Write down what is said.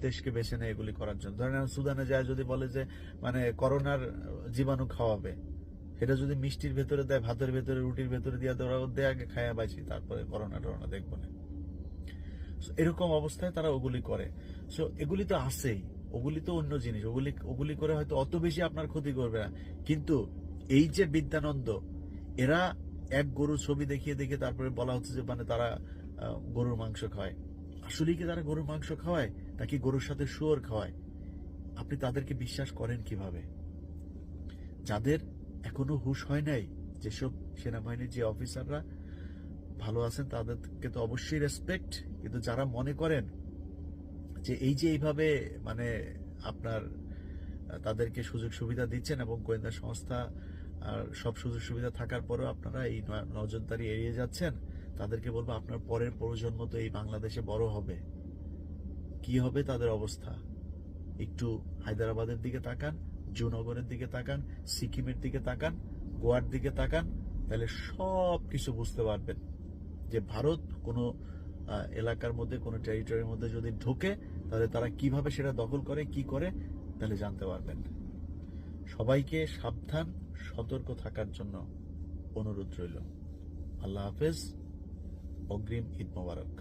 দেশকে বেছে নেয় এগুলি করার জন্য। ধরেন সুদানে যায় যদি বলে যে মানে করোনার জীবাণু খাওয়াবে, সেটা যদি মিষ্টির ভেতরে দেয়, ভাতের ভেতরে, রুটির ভেতরে দিয়ে দেয়, আগে খায়া বাঁচি, তারপরে করোনা টরোনা দেখবো না। এরকম অবস্থায় তারা ওগুলি করে। সো এগুলি তো আছেই, ওগুলি তো অন্য জিনিস, ওগুলি করে হয়তো অত বেশি আপনার ক্ষতি করবে না। কিন্তু এই যে বিদ্যানন্দ, এরা এক গরুর ছবি দেখিয়ে দেখে তারপরে বলা হচ্ছে যে মানে তারা গরুর মাংস খায়। আসলে কি তারা গরুর মাংস খাওয়ায় নাকি গরুর সাথে শুয়োর খাওয়ায়? আপনি তাদেরকে বিশ্বাস করেন কিভাবে? যাদের এখনো হুঁশ হয় নাই, যেসব সেনাবাহিনীর যে অফিসাররা ভালো আছেন তাদেরকে তো অবশ্যই রেসপেক্ট, কিন্তু যারা মনে করেন যে এই যে এইভাবে মানে আপনার তাদেরকে সুযোগ সুবিধা দিচ্ছেন এবং গোয়েন্দা সংস্থা আর সব সুযোগ সুবিধা থাকার পরেও আপনারা এই নজরদারি এড়িয়ে যাচ্ছেন, তাদেরকে বলবো আপনার পরের প্রজন্ম তো এই বাংলাদেশে বড় হবে, কি হবে তাদের অবস্থা? একটু হায়দ্রাবাদের দিকে তাকান, জুনগরের দিকে তাকান, সিকিমের দিকে তাকান, গোয়ার দিকে তাকান, তাহলে সব কিছু বুঝতে পারবেন যে ভারত কোনো এলাকার মধ্যে, কোনো টেরিটরির মধ্যে যদি ঢোকে তাহলে তারা কিভাবে সেটা দখল করে, কি করে, তাহলে জানতে পারবেন। সবাইকে সাবধান, সতর্ক থাকার জন্য অনুরোধ রইল। আল্লাহ হাফেজ, অগ্রিম ঈদ মোবারক।